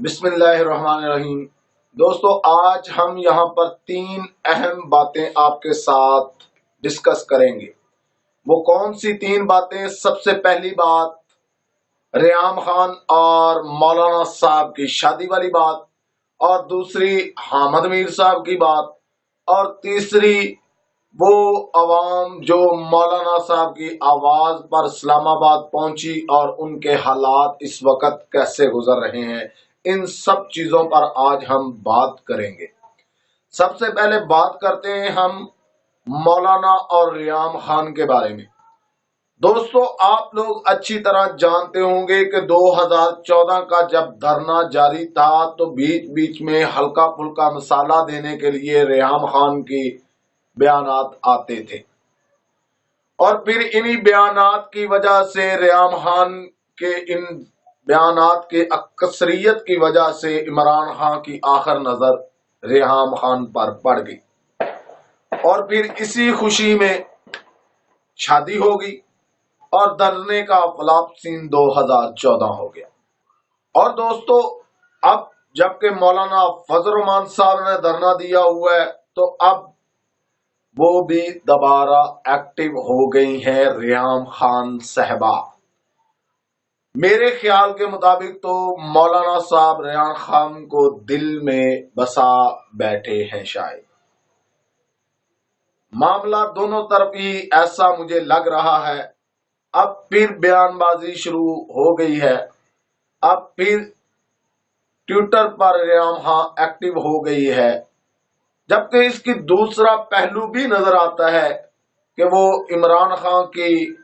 बिस्मिल्लाहिर्रहमानिर्रहीम। दोस्तों, आज हम यहाँ पर 3 अहम बातें आपके साथ डिस्कस करेंगे। वो कौन सी 3 बातें? सबसे पहली बात रेयाम खान और मौलाना साहब की शादी वाली बात, और दूसरी हामिद मीर साहब की बात, और तीसरी वो अवाम जो मौलाना साहब की आवाज पर इस्लामाबाद पहुंची और उनके हालात इस वक्त कैसे गुजर रहे हैं। इन सब चीजों पर आज हम बात करेंगे। सबसे पहले बात करते हैं हम मौलाना और रेयाम खान के बारे में। दोस्तों, आप लोग अच्छी तरह जानते होंगे कि 2014 का जब धरना जारी था तो बीच बीच में हल्का फुल्का मसाला देने के लिए रेयाम खान की बयानात आते थे, और फिर इन्हीं बयानात की वजह से रेयाम खान के इन बयानात के अक्सरियत की वजह से इमरान खान की आखिर नजर रेयाम खान पर पड़ गई, और फिर इसी खुशी में शादी हो गई और धरने का फ्लॉप सीन 2014 हो गया। और दोस्तों, अब जबकि मौलाना फजल रहमान साहब ने धरना दिया हुआ है तो अब वो भी दोबारा एक्टिव हो गई हैं रेयाम खान साहबा। मेरे ख्याल के मुताबिक तो मौलाना साहब रेयाम खान को दिल में बसा बैठे हैं शायद। मामला दोनों तरफ ही ऐसा मुझे लग रहा है। अब फिर बयानबाजी शुरू हो गई है, अब फिर ट्विटर पर रेयाम खान एक्टिव हो गई है, जबकि इसकी दूसरा पहलू भी नजर आता है कि वो इमरान खान की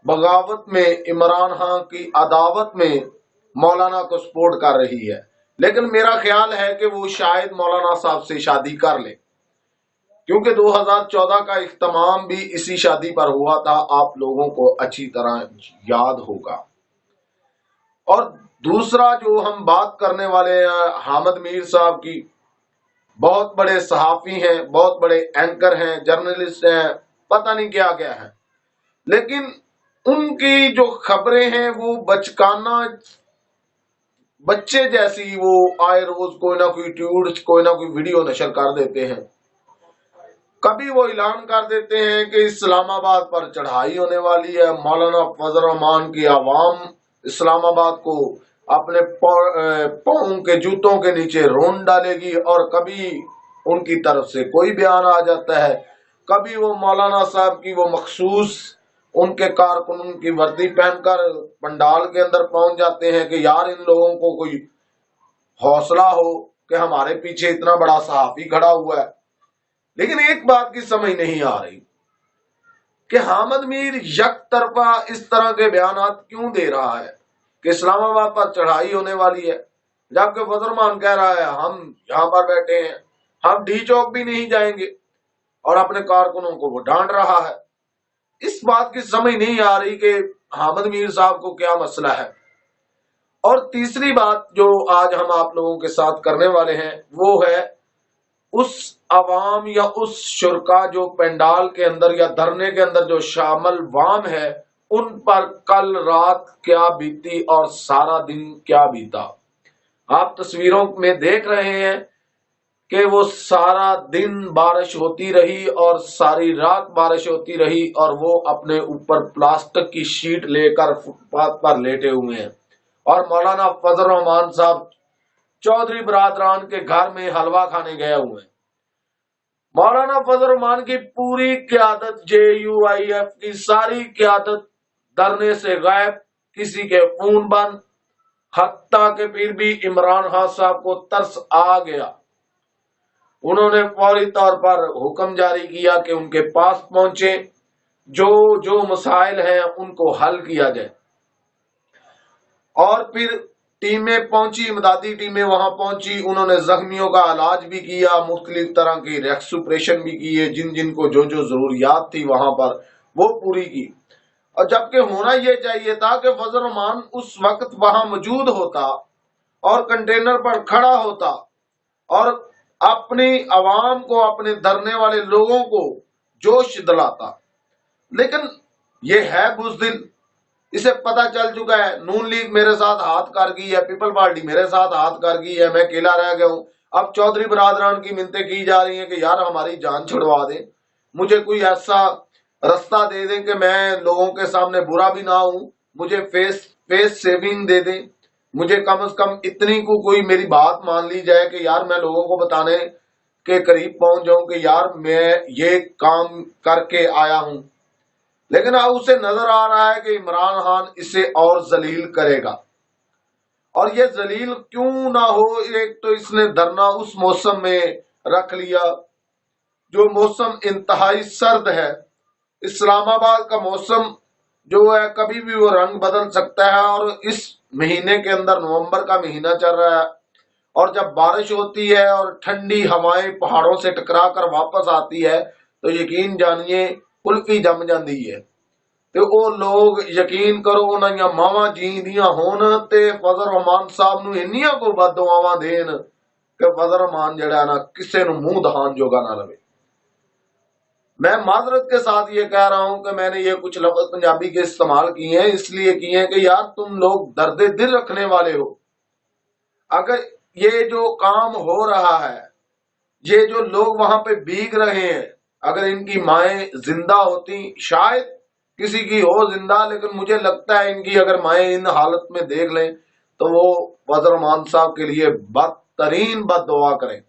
बगावत में, इमरान खान की अदावत में मौलाना को सपोर्ट कर रही है। लेकिन मेरा ख्याल है कि वो शायद मौलाना साहब से शादी कर ले, क्योंकि 2014 का इख्तिताम भी इसी शादी पर हुआ था, आप लोगों को अच्छी तरह याद होगा। और दूसरा जो हम बात करने वाले हैं हामिद मीर साहब की, बहुत बड़े सहाफी हैं, बहुत बड़े एंकर हैं, जर्नलिस्ट हैं, पता नहीं क्या क्या है, लेकिन उनकी जो खबरें हैं वो बचकाना बच्चे जैसी, वो आए रोज कोई ना कोई ट्वीट, कोई ना कोई वीडियो नशर कर देते हैं। कभी वो ऐलान कर देते हैं कि इस्लामाबाद पर चढ़ाई होने वाली है, मौलाना फजल रहमान की आवाम इस्लामाबाद को अपने पांव के जूतों के नीचे रोन डालेगी, और कभी उनकी तरफ से कोई बयान आ जाता है, कभी वो मौलाना साहब की वो मखसूस उनके कारकुन की वर्दी पहनकर पंडाल के अंदर पहुंच जाते हैं कि यार इन लोगों को कोई हौसला हो कि हमारे पीछे इतना बड़ा सहाफी खड़ा हुआ है। लेकिन एक बात की समझ नहीं आ रही कि हामिद मीर यक तरफा इस तरह के बयानात क्यों दे रहा है कि इस्लामाबाद पर चढ़ाई होने वाली है, जबकि फजल रहमान कह रहा है हम यहाँ पर बैठे हैं, हम डी चौक भी नहीं जाएंगे, और अपने कारकुनों को वो डांट रहा है। इस बात की समझ नहीं आ रही कि हामिद मीर साहब को क्या मसला है। और तीसरी बात जो आज हम आप लोगों के साथ करने वाले हैं वो है उस अवाम या उस शुरका जो पंडाल के अंदर या धरने के अंदर जो शामिल वाम है, उन पर कल रात क्या बीती और सारा दिन क्या बीता। आप तस्वीरों में देख रहे हैं कि वो सारा दिन बारिश होती रही और सारी रात बारिश होती रही, और वो अपने ऊपर प्लास्टिक की शीट लेकर फुटपाथ पर लेटे हुए हैं, और मौलाना फजल रहमान साहब चौधरी बरादरान के घर में हलवा खाने गए हुए हैं। मौलाना फजल रहमान की पूरी क्यादत, JUIF की सारी क्यादत धरने से गायब, किसी के फोन बंद, हत्ता के फिर भी इमरान खान साहब को तरस आ गया। उन्होंने फौरी तौर पर हुक्म जारी किया कि उनके पास पहुंचे, जो जो मसाइल हैं उनको हल किया जाए। और फिर टीमें पहुंची, इमदादी टीमें वहां पहुंची, उन्होंने जख्मियों का इलाज भी किया, मुख्तलिफ तरह की रेस्क्यूपरेशन भी किए, जिन जिन को जो जो जरूरियात थी वहां पर वो पूरी की। और जबकि होना यह चाहिए था कि फजल रहमान उस वक्त वहां मौजूद होता और कंटेनर पर खड़ा होता और अपनी आवाम को, अपने धरने वाले लोगों को जोश दिलाता। लेकिन यह है बुज़दिल, इसे पता चल चुका है नून लीग मेरे साथ हाथ कर गई है, पीपल पार्टी मेरे साथ हाथ कर गई है, मैं अकेला रह गया हूं। अब चौधरी बरादरान की मिन्नतें की जा रही हैं कि यार हमारी जान छुड़वा दें, मुझे कोई ऐसा रास्ता दे दें कि मैं लोगों के सामने बुरा भी ना हूं, मुझे फेस सेविंग दे दें, मुझे कम से कम इतनी को कोई मेरी बात मान ली जाए कि यार मैं लोगों को बताने के करीब पहुंच जाऊं कि यार मैं ये काम करके आया हूं। लेकिन अब उसे नजर आ रहा है कि इमरान खान इसे और जलील करेगा। और ये जलील क्यों ना हो, एक तो इसने धरना उस मौसम में रख लिया जो मौसम इंतहाई सर्द है। इस्लामाबाद का मौसम जो है कभी भी वो रंग बदल सकता है, और इस महीने के अंदर नवंबर का महीना चल रहा है, और जब बारिश होती है और ठंडी हवाएं पहाड़ों से टकरा कर वापस आती है तो यकीन जानिए कुल्फी जम जाती है। तो वो लोग यकीन करो उन्हें मावा जींदियां होन ते फजल रहमान साहब नूं इन्नियां को बददुआवां देन कि फजल रहमान जड़ा ना किसे नूं मुंह दहान जोगा ना लवे। मैं माजरत के साथ ये कह रहा हूं कि मैंने ये कुछ लफ्ज पंजाबी के इस्तेमाल किए हैं, इसलिए किए हैं कि यार तुम लोग दर्द दिल रखने वाले हो। अगर ये जो काम हो रहा है, ये जो लोग वहां पे भीग रहे हैं, अगर इनकी माएं जिंदा होती, शायद किसी की हो जिंदा, लेकिन मुझे लगता है इनकी अगर माएं इन हालत में देख लें तो वो फजल रहमान साहब के लिए बदतरीन बद्दुआ करें।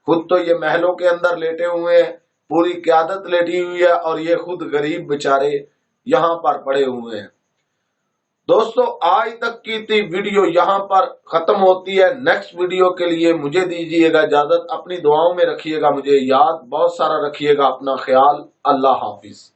खुद तो ये महलों के अंदर लेटे हुए हैं, पूरी क्यादत लेटी हुई है, और ये खुद गरीब बेचारे यहाँ पर पड़े हुए हैं। दोस्तों आज तक की थी वीडियो यहाँ पर खत्म होती है। नेक्स्ट वीडियो के लिए मुझे दीजिएगा इजाजत। अपनी दुआओं में रखिएगा, मुझे याद बहुत सारा रखिएगा, अपना ख्याल। अल्लाह हाफिज।